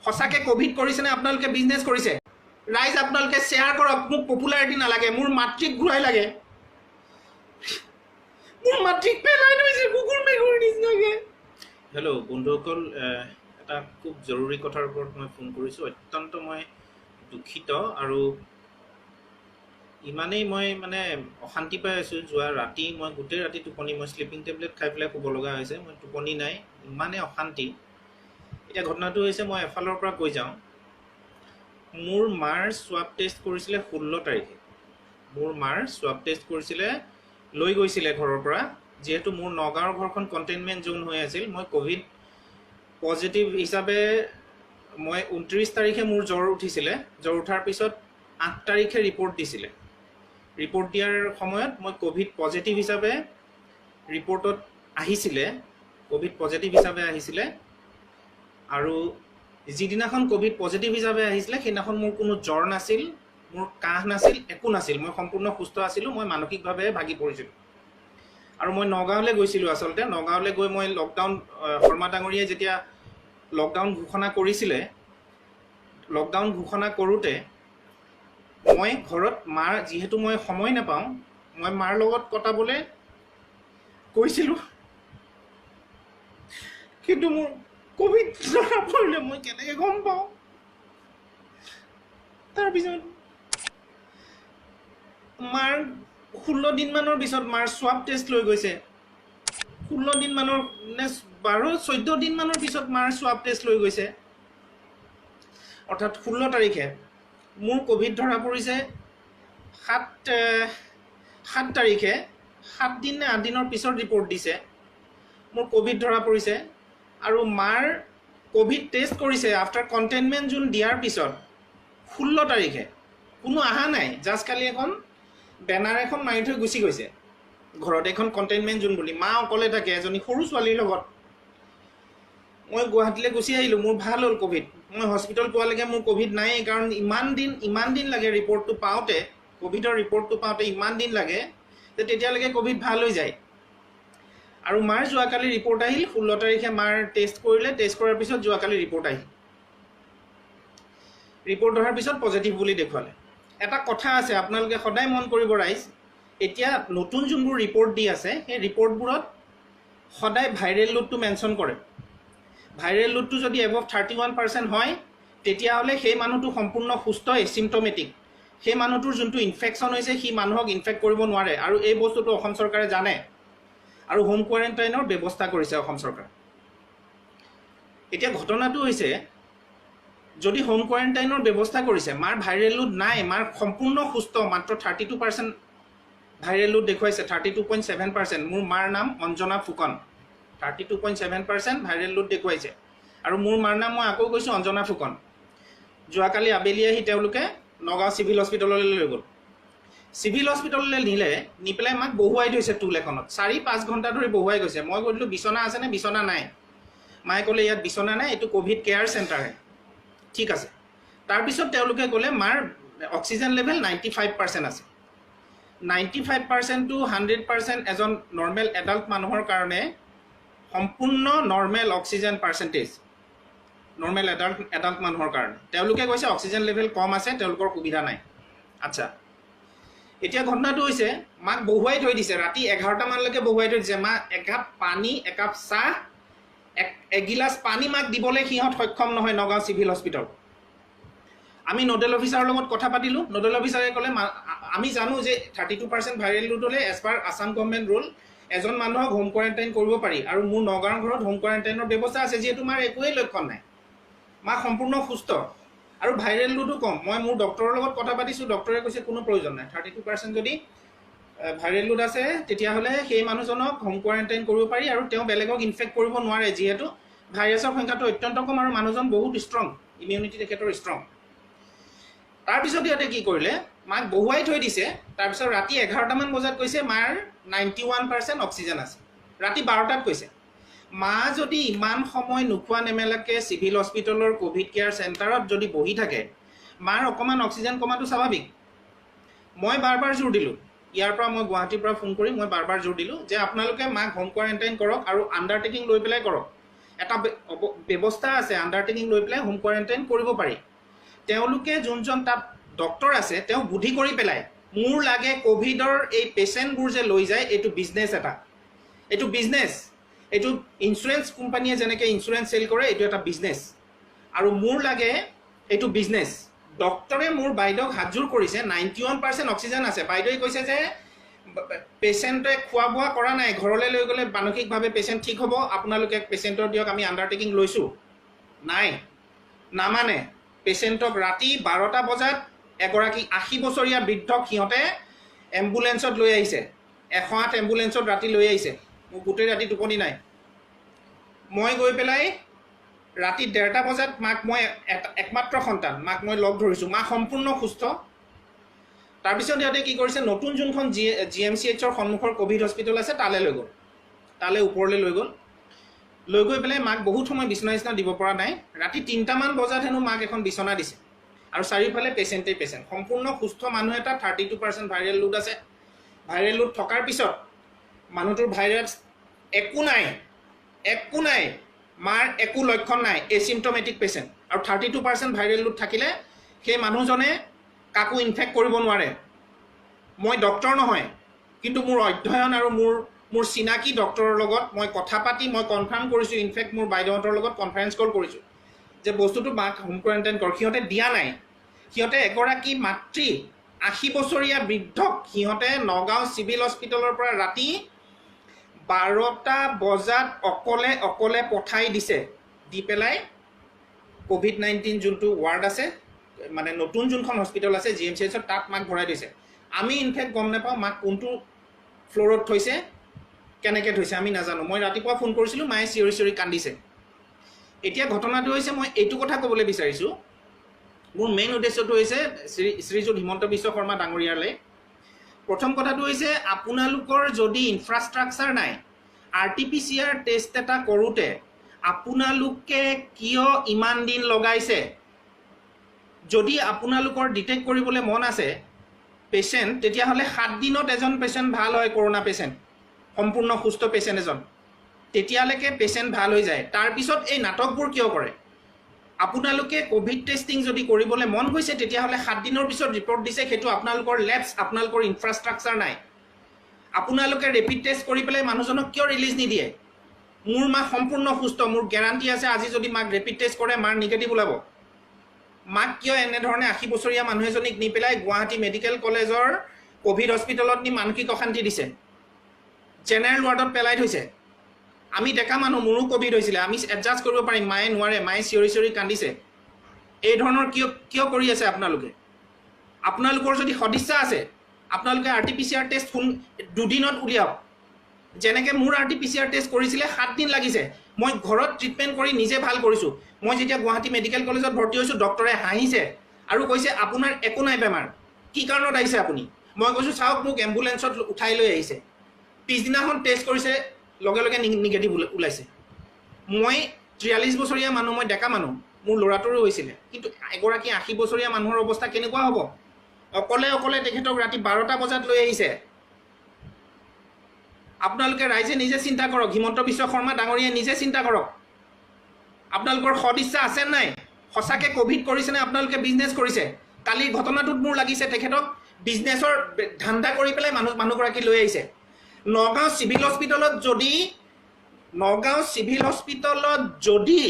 সঁচাকে কোভিড কৰিছে নে আপোনালোকে বিজনেছ কৰিছে ৰাইজ আপোনালোকে শ্বেয়াৰ কৰক মোক পপুলাৰিটি নালাগে মোৰ মাতৃক ঘূৰাই লাগে মোৰ মাতৃক পেলাই থৈছে কুকুৰ মেকুৰ নিচিনাকে হেল্ল' বন্ধুসকল এটা খুব জৰুৰী কথাৰ ওপৰত মই ফোন কৰিছোঁ অত্যন্ত মই দুখিত আৰু ইমানেই মই মানে অশান্তি পাই আছোঁ যোৱা ৰাতি মই গোটেই ৰাতি টোপনি মই স্লিপিং টেবলেট খাই পেলাই শুব লগা হৈছে মই টোপনি নাই ইমানেই অশান্তি এতিয়া ঘটনাটো হৈছে মই এফালৰ পৰা কৈ যাওঁ মোৰ মাৰ সোৱাব টেষ্ট কৰিছিলে 16 তাৰিখে মোৰ মাৰ সোৱাব টেষ্ট কৰিছিলে লৈ গৈছিলে ঘৰৰ পৰা যেহেতু মোৰ নগাঁৱৰ ঘৰখন কণ্টেইনমেণ্ট জোন হৈ আছিল মই কোভিড পজিটিভ হিচাপে মই 29 তাৰিখে মোৰ জ্বৰ উঠিছিলে জ্বৰ উঠাৰ পিছত 8 তাৰিখে ৰিপৰ্ট দিছিলে ৰিপৰ্ট দিয়াৰ সময়ত মই কোভিড পজিটিভ হিচাপে ৰিপৰ্টত আহিছিলে কোভিড পজিটিভ হিচাপে আহিছিলে আৰু যিদিনাখন কোভিড পজিটিভ হিচাপে আহিছিলে সেইদিনাখন মোৰ কোনো জ্বৰ নাছিল মোৰ কাহ নাছিল একো নাছিল মই সম্পূৰ্ণ সুস্থ আছিলোঁ মই মানসিকভাৱে ভাগি পৰিছিলোঁ আৰু মই নগাঁৱলৈ গৈছিলোঁ আচলতে নগাঁৱলৈ গৈ মই লকডাউন শৰ্মা ডাঙৰীয়াই যেতিয়া লকডাউন ঘোষণা কৰিছিলে লকডাউন ঘোষণা কৰোঁতে মই ঘৰত মাৰ যিহেতু মই সময় নাপাওঁ মই মাৰ লগত কটাবলৈ কৈছিলোঁ কিন্তু মোৰ কোভিড ধৰা পৰিলে মই কেনেকৈ গম পাওঁ তাৰপিছত মাৰ 16 দিনমানৰ পিছত মাৰ সোৱাব টেষ্ট লৈ গৈছে 16 দিনমানৰ নে 12-14 দিনমানৰ পিছত মাৰ সোৱাব টেষ্ট লৈ গৈছে অৰ্থাৎ 16 তাৰিখে মোৰ কোভিড ধৰা পৰিছে 7 তাৰিখে 7 দিন নে 8 দিনৰ পিছত ৰিপৰ্ট দিছে মোৰ কোভিড ধৰা পৰিছে আৰু মাৰ কোভিড টেষ্ট কৰিছে আফটাৰ কণ্টেইনমেণ্ট জোন দিয়াৰ পিছত 16 তাৰিখে কোনো অহা নাই জাষ্ট কালি এখন বেনাৰ এখন মাৰি থৈ গুচি গৈছে ঘৰত এখন কণ্টেইনমেণ্ট জোন বুলি মা অকলে থাকে এজনী সৰু ছোৱালীৰ লগত মই গুৱাহাটীলৈ গুচি আহিলোঁ মোৰ ভাল হ'ল কোভিড মই হস্পিটেল পোৱালৈকে মোৰ কোভিড নাই কাৰণ ইমান দিন লাগে ৰিপৰ্টটো পাওঁতে কোভিডৰ ৰিপৰ্টটো পাওঁতে ইমান দিন লাগে যে তেতিয়ালৈকে কোভিড ভাল হৈ যায় আৰু মাৰ যোৱাকালি ৰিপৰ্ট আহিল 16 তাৰিখে মাৰ টেষ্ট কৰিলে টেষ্ট কৰাৰ পিছত যোৱাকালি ৰিপৰ্ট আহিল ৰিপৰ্ট অহাৰ পিছত পজিটিভ বুলি দেখুৱালে এটা কথা আছে আপোনালোকে সদায় মন কৰিব ৰাইজ এতিয়া নতুন যোনবোৰ ৰিপৰ্ট দি আছে সেই ৰিপৰ্টবোৰত সদায় ভাইৰেল লোডটো মেনশ্যন কৰে ভাইৰেল লোডটো যদি এবভ 31% হয় তেতিয়াহ'লে সেই মানুহটো সম্পূৰ্ণ সুস্থ এচিম্পটমেটিক সেই মানুহটোৰ যোনটো ইনফেকশ্যন হৈছে সি মানুহক ইনফেক্ট কৰিব নোৱাৰে আৰু এই বস্তুটো অসম চৰকাৰে জানে আৰু হোম কোৱাৰেণ্টাইনৰ ব্যৱস্থা কৰিছে অসম চৰকাৰে এতিয়া ঘটনাটো হৈছে যদি হোম কোৱাৰেণ্টাইনৰ ব্যৱস্থা কৰিছে মাৰ ভাইৰেল লোড নাই মাৰ সম্পূৰ্ণ সুস্থ মাত্ৰ 32% ভাইৰেল লোড দেখুৱাইছে 32.7% মোৰ মাৰ নাম অঞ্জনা ফুকন 32.7% ভাইৰেল লোড দেখুৱাইছে আৰু মোৰ মাৰ নাম মই আকৌ কৈছোঁ অঞ্জনা ফুকন যোৱাকালি আবেলি আহি তেওঁলোকে নগাঁও চিভিল হস্পিটেললৈ লৈ গ'ল চিভিল হস্পিটেললৈ নি পেলাই মাক বহুৱাই থৈছে টুল এখনত 4-5 ঘণ্টা ধৰি বহুৱাই গৈছে মই কৈছিলোঁ বিচনা আছেনে বিচনা নাই মায়ে ক'লে ইয়াত বিচনা নাই এইটো কোভিড কেয়াৰ চেণ্টাৰহে ঠিক আছে তাৰপিছত তেওঁলোকে ক'লে মাৰ অক্সিজেন লেভেল 95% আছে 95% টু 100% এজন নৰ্মেল এডাল্ট মানুহৰ কাৰণে সম্পূৰ্ণ normal oxygen percentage normal adult মানুহৰ কাৰণে তেওঁলোকে কৈছে অক্সিজেন লেভেল কম আছে তেওঁলোকৰ সুবিধা নাই আচ্ছা এতিয়া ঘটনাটো হৈছে মাক বহুৱাই থৈ দিছে ৰাতি 11টা মানলৈকে বহুৱাই থৈ দিছে মা একাপ পানী একাপ চাহ এগিলাচ পানী মাক দিবলৈ সিহঁত সক্ষম নহয় নগাঁও চিভিল হস্পিটেল আমি নোডেল অফিচাৰৰ লগত কথা পাতিলোঁ নোডেল অফিচাৰে ক'লে আমি জানো যে 32% ভাইৰেল লোড হ'লে as per Assam government rule এজন মানুহক হোম কোৱাৰেণ্টাইন কৰিব পাৰি আৰু মোৰ নগাঁৱৰ ঘৰত হোম কোৱাৰেণ্টাইনৰ ব্যৱস্থা আছে যিহেতু মাৰ একোৱেই লক্ষণ নাই মা সম্পূৰ্ণ সুস্থ আৰু ভাইৰেল লোডো কম মই মোৰ ডক্টৰৰ লগত কথা পাতিছোঁ ডক্টৰে কৈছে কোনো প্ৰয়োজন নাই 32% যদি ভাইৰেল লোড আছে তেতিয়াহ'লে সেই মানুহজনক হোম কোৱাৰেণ্টাইন কৰিব পাৰি আৰু তেওঁ বেলেগক ইনফেক্ট কৰিব নোৱাৰে যিহেতু ভাইৰাছৰ সংখ্যাটো অত্যন্ত কম আৰু মানুহজন বহুত ষ্ট্ৰং ইমিউনিটি তেখেতৰ ষ্ট্ৰং তাৰপিছত ইহঁতে কি কৰিলে মাক বহুৱাই থৈ দিছে তাৰপিছত ৰাতি 11টামান বজাত কৈছে মাৰ 91% অক্সিজেন আছে ৰাতি 12টাত কৈছে মা যদি ইমান সময় নোখোৱা নেমেলাকে চিভিল হস্পিটেলৰ কোভিড কেয়াৰ চেণ্টাৰত যদি বহি থাকে মাৰ অকণমান অক্সিজেন কমাটো স্বাভাৱিক মই বাৰ জোৰ দিলোঁ ইয়াৰ পৰা মই গুৱাহাটীৰ পৰা ফোন কৰি মই বাৰ জোৰ দিলোঁ যে আপোনালোকে মাক হোম কোৱাৰেণ্টাইন কৰক আৰু আণ্ডাৰটেকিং লৈ পেলাই কৰক এটা ব্যৱস্থা আছে, আণ্ডাৰটেকিং লৈ পেলাই হোম কোৱাৰেণ্টাইন কৰিব পাৰি। তেওঁলোকে যোনজন তাত ডক্টৰ আছে তেওঁ বুদ্ধি কৰি পেলাই মোৰ লাগে ক'ভিডৰ এই পেচেণ্টবোৰ যে লৈ যায় এইটো বিজনেছ এটা, এইটো বিজনেছ, এইটো ইঞ্চুৰেঞ্চ কোম্পানীয়ে যেনেকৈ ইঞ্চুৰেঞ্চ চেল কৰে এইটো এটা বিজনেছ, আৰু মোৰ লাগে এইটো বিজনেছ। ডক্টৰে মোৰ বাইদেউক হাতযোৰ কৰিছে, 91% অক্সিজেন আছে। বাইদেৱে কৈছে যে পেচেণ্টে খোৱা বোৱা কৰা নাই, ঘৰলৈ লৈ গ'লে মানসিকভাৱে পেচেণ্ট ঠিক হ'ব, আপোনালোকে পেচেণ্টৰ দিয়ক, আমি আণ্ডাৰটেকিং লৈছোঁ। নাই, নামানে। পেচেণ্টক ৰাতি 12টা বজাত এগৰাকী 80 বছৰীয়া বৃদ্ধক সিহঁতে এম্বুলেঞ্চত লৈ আহিছে, 108 এম্বুলেঞ্চত ৰাতি লৈ আহিছে। মোৰ গোটেই ৰাতি টোপনি নাই। মই গৈ পেলাই ৰাতি 1:30 বজাত মাক, মই একমাত্ৰ সন্তান, মাক মই লগ ধৰিছোঁ। মা সম্পূৰ্ণ সুস্থ। তাৰপিছত সিহঁতে কি কৰিছে, নতুন যোনখন GMCHৰ সন্মুখৰ ক'ভিড হস্পিটেল আছে তালৈ লৈ গ'ল, তালৈ ওপৰলৈ লৈ গ'ল। লৈ গৈ পেলাই মাক বহুত সময় বিচনা দিব পৰা নাই। ৰাতি 3টামান বজাত হেনো মাক এখন বিচনা দিছে, আৰু চাৰিওফালে পেচেণ্টেই পেচেণ্ট। সম্পূৰ্ণ সুস্থ মানুহ এটা, 32% ভাইৰেল লোড আছে। ভাইৰেল লোড থকাৰ পিছত মানুহটোৰ ভাইৰাছ একো নাই, মাৰ একো লক্ষণ নাই, এচিমটমেটিক পেচেণ্ট। আৰু 32% ভাইৰেল লোড থাকিলে সেই মানুহজনে কাকো ইনফেক্ট কৰিব নোৱাৰে। মই ডক্টৰ নহয়, কিন্তু মোৰ অধ্যয়ন আৰু মোৰ চিনাকি ডক্টৰৰ লগত মই কথা পাতি মই কনফাৰ্ম কৰিছোঁ। ইনফেক্ট মোৰ বাইদেউহঁতৰ লগত কনফাৰেঞ্চ কল কৰিছোঁ যে বস্তুটো মাক হোম কোৱাৰেণ্টাইন কৰ। সিহঁতে দিয়া নাই। সিহঁতে এগৰাকী মাতৃ 80 বছৰীয়া বৃদ্ধক সিহঁতে নগাঁও চিভিল হস্পিটেলৰ পৰা ৰাতি 12টা বজাত অকলে পঠাই দিছে। দি পেলাই COVID-19 যোনটো ৱাৰ্ড আছে, মানে নতুন যোনখন হস্পিটেল আছে GMCHৰ, তাত মাক ভৰাই দিছে। আমি ইনফেক্ট গম নাপাওঁ মাক কোনটো ফ্ল'ৰত থৈছে, কেনেকৈ থৈছে আমি নাজানো। মই ৰাতিপুৱা ফোন কৰিছিলোঁ, মায়ে চিঞৰি কান্দিছে। এতিয়া ঘটনাটো হৈছে, মই এইটো কথা ক'বলৈ বিচাৰিছোঁ, মোৰ মেইন উদ্দেশ্যটো হৈছে শ্ৰীযুত হিমন্ত বিশ্ব শৰ্মা ডাঙৰীয়ালৈ। প্ৰথম কথাটো হৈছে, আপোনালোকৰ যদি ইনফ্ৰাষ্ট্ৰাকচাৰ নাই, RT-PCR টেষ্ট এটা কৰোঁতে আপোনালোকে কিয় ইমান দিন লগাইছে? যদি আপোনালোকৰ ডিটেক্ট কৰিবলৈ মন আছে পেচেণ্ট, তেতিয়াহ'লে 7 দিনত এজন পেচেণ্ট ভাল হয়, কৰোণা পেচেণ্ট, সম্পূৰ্ণ সুস্থ পেচেণ্ট এজন, তেতিয়ালৈকে পেচেণ্ট ভাল হৈ যায়। তাৰপিছত এই নাটকবোৰ কিয় কৰে? আপোনালোকে ক'ভিড টেষ্টিং যদি কৰিবলৈ মন গৈছে, তেতিয়াহ'লে 7 দিনৰ পিছত ৰিপৰ্ট দিছে, সেইটো আপোনালোকৰ লেবছ, আপোনালোকৰ ইনফ্ৰাষ্ট্ৰাকচাৰ নাই। আপোনালোকে ৰেপিড টেষ্ট কৰি পেলাই মানুহজনক কিয় ৰিলিজ নিদিয়ে? মোৰ মা সম্পূৰ্ণ সুস্থ, মোৰ গেৰাণ্টি আছে আজি যদি মাক ৰেপিড টেষ্ট কৰে মাৰ নিগেটিভ ওলাব। মাক কিয় এনেধৰণে 80 বছৰীয়া মানুহ এজনীক নি পেলাই গুৱাহাটী মেডিকেল কলেজৰ ক'ভিড হস্পিটেলত নি মানসিক অশান্তি দিছে, জেনেৰেল ৱাৰ্ডত পেলাই থৈছে? আমি ডেকা মানুহ, মোৰো ক'ভিড হৈছিলে, আমি এডজাষ্ট কৰিব পাৰিম, মায়ে নোৱাৰে, মায়ে চিঞৰি কান্দিছে। এই ধৰণৰ কিয় কৰি আছে আপোনালোকে? আপোনালোকৰ যদি সদিচ্ছা আছে আপোনালোকে RT-PCR টেষ্ট 2 দিনত উলিয়াওক। যেনেকৈ মোৰ RT-PCR টেষ্ট কৰিছিলে 7 দিন লাগিছে, মই ঘৰত ট্ৰিটমেণ্ট কৰি নিজে ভাল কৰিছোঁ। মই যেতিয়া গুৱাহাটী মেডিকেল কলেজত ভৰ্তি হৈছোঁ, ডক্টৰে হাঁহিছে আৰু কৈছে আপোনাৰ একো নাই বেমাৰ, কি কাৰণত আহিছে আপুনি? মই কৈছোঁ চাওক, মোক এম্বুলেঞ্চত উঠাই লৈ আহিছে। পিছদিনাখন টেষ্ট কৰিছে, লগে লগে নিগেটিভ ওলাইছে। মই 43 বছৰীয়া মানুহ, মই ডেকা মানুহ, মোৰ ল'ৰাটোৰো হৈছিলে, কিন্তু এগৰাকী 80 বছৰীয়া মানুহৰ অৱস্থা কেনেকুৱা হ'ব? অকলে তেখেতক ৰাতি 12টা বজাত লৈ আহিছে। আপোনালোকে ৰাইজে নিজে চিন্তা কৰক, হিমন্ত বিশ্ব শৰ্মা ডাঙৰীয়াই নিজে চিন্তা কৰক, আপোনালোকৰ সদিচ্ছা আছে নাই? সঁচাকৈ ক'ভিড কৰিছেনে আপোনালোকে বিজনেছ কৰিছে? কালিৰ ঘটনাটোত মোৰ লাগিছে তেখেতক বিজনেছৰ ধান্দা কৰি পেলাই মানুহগৰাকী লৈ আহিছে। নগাঁও চিভিল হস্পিটেলত যদি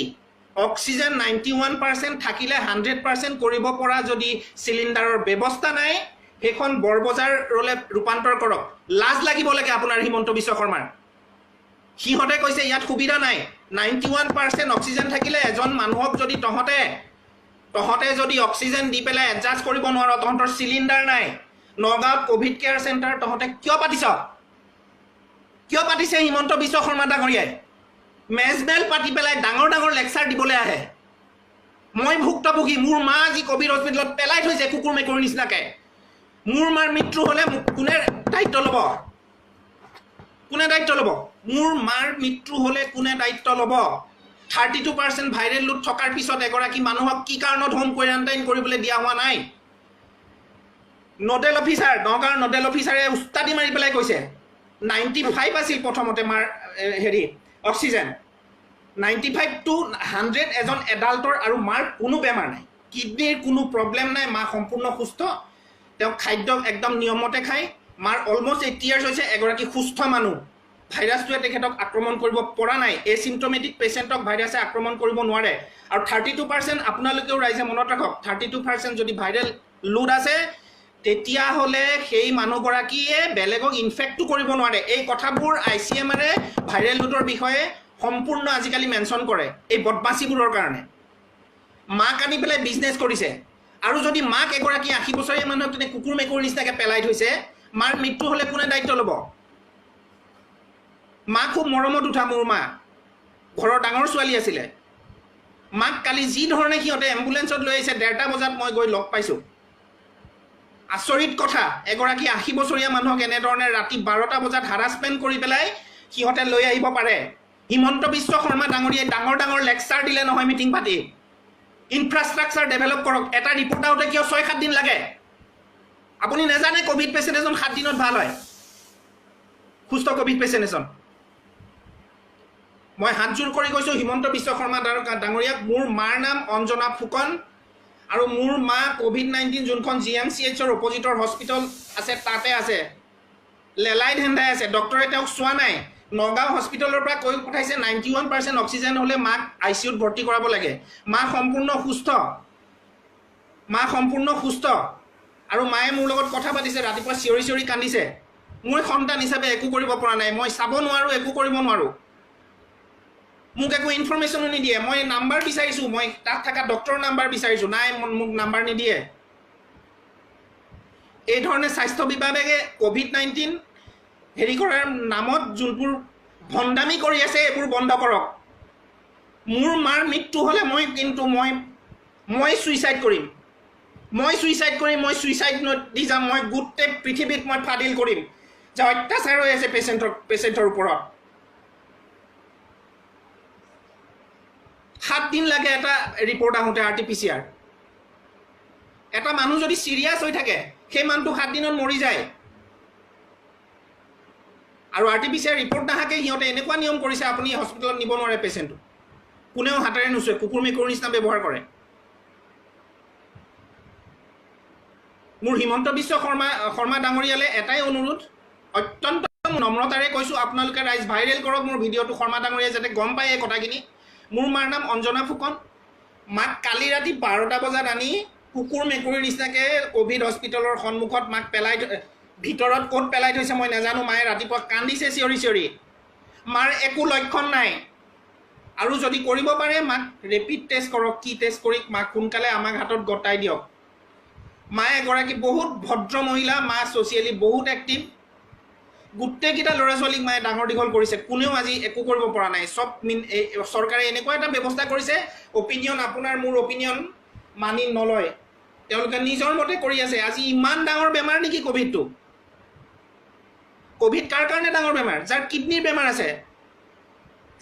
অক্সিজেন 91% থাকিলে 100% কৰিব পৰা যদি চিলিণ্ডাৰৰ ব্যৱস্থা নাই, সেইখন বৰবজাৰলৈ ৰূপান্তৰ কৰক। লাজ লাগিব লাগে আপোনাৰ হিমন্ত বিশ্ব শৰ্মাৰ। সিহঁতে কৈছে ইয়াত সুবিধা নাই, 91% অক্সিজেন থাকিলে এজন মানুহক যদি তহঁতে যদি অক্সিজেন দি পেলাই এডজাষ্ট কৰিব নোৱাৰ, তহঁতৰ চিলিণ্ডাৰ নাই, নগাঁৱত ক'ভিড কেয়াৰ চেণ্টাৰ তহঁতে কিয় পাতিছে হিমন্ত বিশ্ব শৰ্মা ডাঙৰীয়াই? মেজমেল পাতি পেলাই ডাঙৰ লেকচাৰ দিবলৈ আহে। মই ভুক্তভোগী, মোৰ মা আজি ক'ভিড হস্পিটেলত পেলাই থৈছে কুকুৰ মেকুৰীৰ নিচিনাকৈ। মোৰ মাৰ মৃত্যু হ'লে কোনে দায়িত্ব ল'ব? মোৰ মাৰ মৃত্যু হ'লে কোনে দায়িত্ব ল'ব? 32% ভাইৰেল লোড থকাৰ পিছত এগৰাকী মানুহক কি কাৰণত হোম কোৱাৰেণ্টাইন কৰিবলৈ দিয়া হোৱা নাই? নগাঁৱৰ নডেল অফিচাৰে উস্তাদি মাৰি পেলাই কৈছে 95 আছিল প্ৰথমতে মাৰ অক্সিজেন, 95 to 100 এজন এডাল্টৰ আৰু মাৰ কোনো বেমাৰ নাই, কিডনিৰ কোনো প্ৰব্লেম নাই, মা সম্পূৰ্ণ সুস্থ, তেওঁ খাদ্য একদম নিয়মতে খায়, মাৰ অলমষ্ট 80 ইয়াৰ্ছ হৈছে, এগৰাকী সুস্থ মানুহ। ভাইৰাছটোৱে তেখেতক আক্ৰমণ কৰিব পৰা নাই, এচিমটমেটিক পেচেণ্টক ভাইৰাছে আক্ৰমণ কৰিব নোৱাৰে। আৰু 32% আপোনালোকেও ৰাইজে মনত ৰাখক, 32% যদি ভাইৰেল লোড আছে তেতিয়াহ'লে সেই মানুহগৰাকীয়ে বেলেগক ইনফেক্টটো কৰিব নোৱাৰে। এই কথাবোৰ ICMRে ভাইৰেল লোডৰ বিষয়ে সম্পূৰ্ণ আজিকালি মেনশ্যন কৰে এই বদমাচিবোৰৰ কাৰণে। মাক আনি পেলাই বিজনেছ কৰিছে, আৰু যদি মাক এগৰাকী 80 বছৰীয়া মানুহক তেনে কুকুৰ মেকুৰীৰ নিচিনাকৈ পেলাই থৈছে, মাৰ মৃত্যু হ'লে কোনে দায়িত্ব ল'ব? মা খুব মৰমত উঠা মোৰ মা, ঘৰৰ ডাঙৰ ছোৱালী আছিলে। মাক কালি যি ধৰণে সিহঁতে এম্বুলেঞ্চত লৈ আহিছে, 1:30 বজাত মই গৈ লগ পাইছোঁ। আচৰিত কথা, এগৰাকী 80 বছৰীয়া মানুহক এনেধৰণে ৰাতি 12টা বজাত হাৰাছমেণ্ট কৰি পেলাই সিহঁতে লৈ আহিব পাৰে। হিমন্ত বিশ্ব শৰ্মা ডাঙৰীয়াই ডাঙৰ ডাঙৰ লেকচাৰ দিলে নহয় মিটিং পাতি, ইনফ্ৰাষ্ট্ৰাকচাৰ ডেভেলপ কৰক। এটা ৰিপৰ্ট আহোঁতে কিয় 6-7 দিন লাগে? আপুনি নাজানে ক'ভিড পেচেণ্ট এজন 7 দিনত ভাল হয়, সুস্থ ক'ভিড পেচেণ্ট এজন। মই হাতযোৰ কৰি কৈছোঁ হিমন্ত বিশ্ব শৰ্মা ডাঙৰীয়াক, মোৰ মাৰ নাম অঞ্জনা ফুকন, আৰু মোৰ মা COVID-19 যোনখন GMCHৰ অপজিটৰ হস্পিটেল আছে তাতে আছে, লেলাই ধেন্দাই আছে, ডক্টৰে তেওঁক চোৱা নাই। নগাঁও হস্পিটেলৰ পৰা কৈ পঠাইছে 91% অক্সিজেন হ'লে মাক ICUত ভৰ্তি কৰাব লাগে। মা সম্পূৰ্ণ সুস্থ, মা সম্পূৰ্ণ সুস্থ। আৰু মায়ে মোৰ লগত কথা পাতিছে, ৰাতিপুৱা চিঞৰি চিঞৰি কান্দিছে। মই সন্তান হিচাপে একো কৰিব পৰা নাই, মই চাব নোৱাৰোঁ, একো কৰিব নোৱাৰোঁ, মোক একো ইনফৰমেশ্যনো নিদিয়ে। মই নাম্বাৰ বিচাৰিছোঁ, মই তাত থকা ডক্টৰৰ নাম্বাৰ বিচাৰিছোঁ, নাই, মোক নাম্বাৰ নিদিয়ে। এই ধৰণে স্বাস্থ্য বিভাগে COVID-19 হেৰি কৰাৰ নামত যোনবোৰ ভণ্ডামি কৰি আছে এইবোৰ বন্ধ কৰক। মোৰ মাৰ মৃত্যু হ'লে মই ছুইচাইড কৰিম, মই ছুইচাইড নোট দি যাম, মই গোটেই পৃথিৱীক মই ফাদিল কৰিম যে অত্যাচাৰ হৈ আছে পেচেণ্টৰ ওপৰত। 7 দিন লাগে এটা ৰিপৰ্ট আহোঁতে, RT-PCR। এটা মানুহ যদি চিৰিয়াছ হৈ থাকে সেই মানুহটো 7 দিনত মৰি যায়। আৰু RT-PCR ৰিপৰ্ট নাহাকে সিহঁতে এনেকুৱা নিয়ম কৰিছে, আপুনি হস্পিটেলত নিব নোৱাৰে পেচেণ্টটো, কোনেও হাতেৰে নুচুৱে, কুকুৰ মেকুৰীৰ নিচিনা ব্যৱহাৰ কৰে। মোৰ হিমন্ত বিশ্ব শৰ্মা ডাঙৰীয়ালে এটাই অনুৰোধ, অত্যন্ত নম্ৰতাৰে কৈছোঁ, আপোনালোকে ৰাইজ ভাইৰেল কৰক মোৰ ভিডিঅ'টো, শৰ্মা ডাঙৰীয়াই যাতে গম পায় এই কথাখিনি। মোৰ মাৰ নাম অঞ্জনা ফুকন, মাক কালি ৰাতি 12টা বজাত আনি কুকুৰ মেকুৰীৰ নিচিনাকৈ ক'ভিড হস্পিটেলৰ সন্মুখত মাক পেলাই, ভিতৰত ক'ত পেলাই থৈছে মই নাজানো। মায়ে ৰাতিপুৱা কান্দিছে চিঞৰি চিঞৰি, মাৰ একো লক্ষণ নাই। আৰু যদি কৰিব পাৰে মাক ৰেপিড টেষ্ট কৰক, কি টেষ্ট কৰি মাক সোনকালে আমাক হাতত গতাই দিয়ক। মায়ে এগৰাকী বহুত ভদ্ৰ মহিলা, মা ছ'চিয়েলি বহুত এক্টিভ, গোটেইকেইটা ল'ৰা ছোৱালীক মায়ে ডাঙৰ দীঘল কৰিছে, কোনেও আজি একো কৰিব পৰা নাই। চব চৰকাৰে এনেকুৱা এটা ব্যৱস্থা কৰিছে, অপিনিয়ন আপোনাৰ মোৰ অপিনিয়ন মানি নলয়, তেওঁলোকে নিজৰ মতে কৰি আছে। আজি ইমান ডাঙৰ বেমাৰ নেকি ক'ভিডটো? ক'ভিড কাৰ কাৰণে ডাঙৰ বেমাৰ? যাৰ কিডনিৰ বেমাৰ আছে,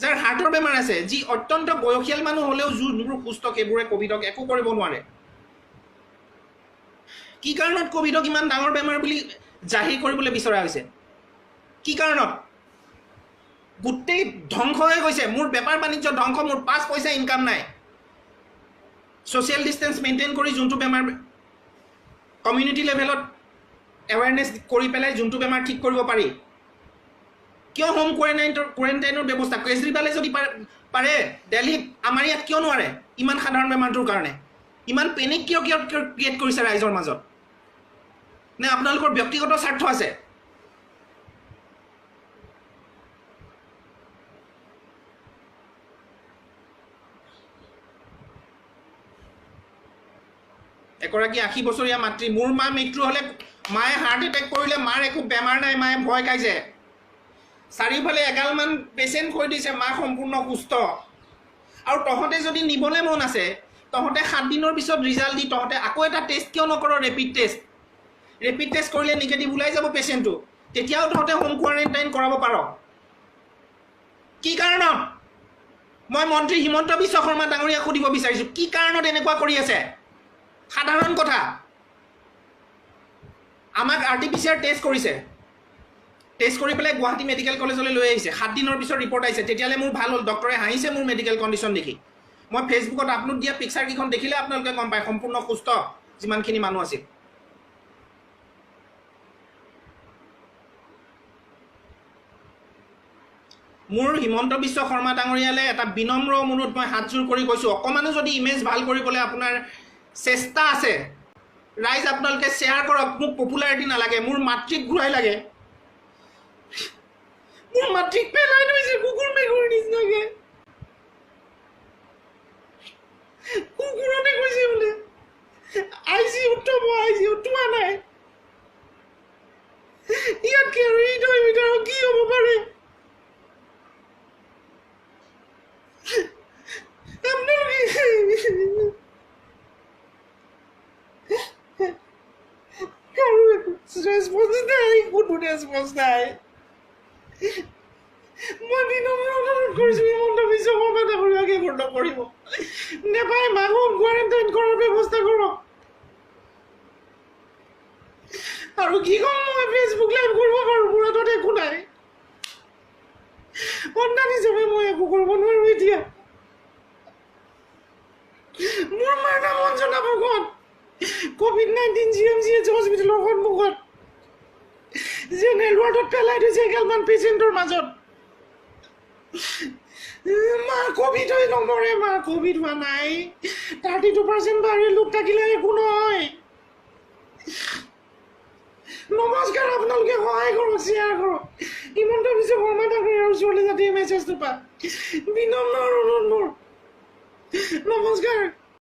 যাৰ হাৰ্টৰ বেমাৰ আছে, যি অত্যন্ত বয়সীয়াল মানুহ হ'লেও যোনবোৰ সুস্থ সেইবোৰে ক'ভিডক একো কৰিব নোৱাৰে। কি কাৰণত ক'ভিডক ইমান ডাঙৰ বেমাৰ বুলি জাহিৰ কৰিবলৈ বিচৰা হৈছে? কি কাৰণত? গোটেই ধ্বংস হৈ গৈছে, মোৰ বেপাৰ বাণিজ্য ধ্বংস, মোৰ 5 পইচা ইনকাম নাই। ছ'চিয়েল ডিষ্টেঞ্চ মেইনটেইন কৰি যোনটো বেমাৰ কমিউনিটি লেভেলত এৱেৰনেছ কৰি পেলাই যোনটো বেমাৰ ঠিক কৰিব পাৰি, কিয় হোম কোৱাৰেণ্টাইনৰ ব্যৱস্থা? কেজৰিৱালে যদি পাৰে দিল্লীত, আমাৰ ইয়াত কিয় নোৱাৰে? ইমান সাধাৰণ বেমাৰটোৰ কাৰণে ইমান পেনিক কিয় ক্ৰিয়েট কৰিছে ৰাইজৰ মাজত? নে আপোনালোকৰ ব্যক্তিগত স্বাৰ্থ আছে? এগৰাকী 80 বছৰীয়া মাতৃ, মোৰ মা মৃত্যু হ'লে, মায়ে হাৰ্ট এটেক কৰিলে, মাৰ একো বেমাৰ নাই, মায়ে ভয় খাইছে, চাৰিওফালে এগালমান পেচেণ্ট কৈ দিছে, মা সম্পূৰ্ণ সুস্থ। আৰু তহঁতে যদি নিবলৈ মন আছে, তহঁতে 7 দিনৰ পিছত ৰিজাল্ট দি তহঁতে আকৌ এটা টেষ্ট কিয় নকৰ? ৰেপিড টেষ্ট কৰিলে নিগেটিভ ওলাই যাব পেচেণ্টটো, তেতিয়াও তহঁতে হোম কোৱাৰেণ্টাইন কৰাব পাৰ। কি কাৰণত? মই মন্ত্ৰী হিমন্ত বিশ্ব শৰ্মা ডাঙৰীয়াক সুধিব বিচাৰিছোঁ, কি কাৰণত এনেকুৱা কৰি আছে? সাধাৰণ কথা, আমাক RT-PCR টেষ্ট কৰিছে, টেষ্ট কৰি পেলাই গুৱাহাটী মেডিকেল কলেজলৈ লৈ আহিছে 7 দিনৰ পিছত ৰিপৰ্ট আহিছে তেতিয়ালৈ মোৰ ভাল হ'ল ডক্টৰে হাঁহিছে মোৰ মেডিকেল কণ্ডিশ্যন দেখি মই ফেচবুকত আপলোড দিয়া পিকচাৰকেইখন দেখিলে আপোনালোকে গম পায় সম্পূৰ্ণ সুস্থ যিমানখিনি মানুহ আছিল মোৰ হিমন্ত বিশ্ব শৰ্মা ডাঙৰীয়ালে এটা বিনম্ৰ অনুৰোধ মই হাতজোৰ কৰি কৈছোঁ অকমানো যদি ইমেজ ভাল কৰিবলৈ আপোনাৰ চেষ্টা আছে ৰাইজ আপোনালোকে শ্বেয়াৰ কৰক মোক পপুলাৰিটি নালাগে মোৰ মাতৃক ঘূৰাই লাগে মোৰ মাতৃক পেলাই থৈছে কুকুৰ মেকুৰীৰ নিচিনাকে কুকুৰতে কৈছে বোলে আইজি উত্তম আইজি উত্তোৱা নাই ইয়াত কেৰি থৈ ভিতৰত কি হ'ব পাৰে ৰেসপন্স নাই কোনো ৰেসপন্স নাই মই বিনম্ৰ অনুৰোধ কৰিছোঁ হিমন্ত বিশ্ব শৰ্মা ডাঙৰীয়াকে বন্ধ কৰিব নেপাই মানুহ কোৱাৰেণ্টাইন কৰাৰ ব্যৱস্থা কৰক আৰু কি ক'ম মই ফেচবুক লাইভ কৰিব পাৰোঁ মোৰ হাতত একো নাই সন্তান হিচাপে মই একো কৰিব নোৱাৰোঁ এতিয়া মোৰ মাৰ নাম অঞ্জনা ফুকন COVID-19 GMCH হস্পিটেলৰ সন্মুখত জেনেৰেল ৱাৰ্ডত পেলাই থৈছে এগালমান পেচেণ্টৰ মাজত মা কোভিড হৈ নমৰে মা কোভিড হোৱা নাই 32% ভাইৰেল লোক থাকিলে একো নহয় নমস্কাৰ আপোনালোকে সহায় কৰক শ্বেয়াৰ কৰক হিমন্ত বিশ্ব শৰ্মা ডাঙৰীয়াৰ ওচৰলৈ যাতে মেছেজটো পায় বিনম্ৰ অনুৰোধ মোৰ নমস্কাৰ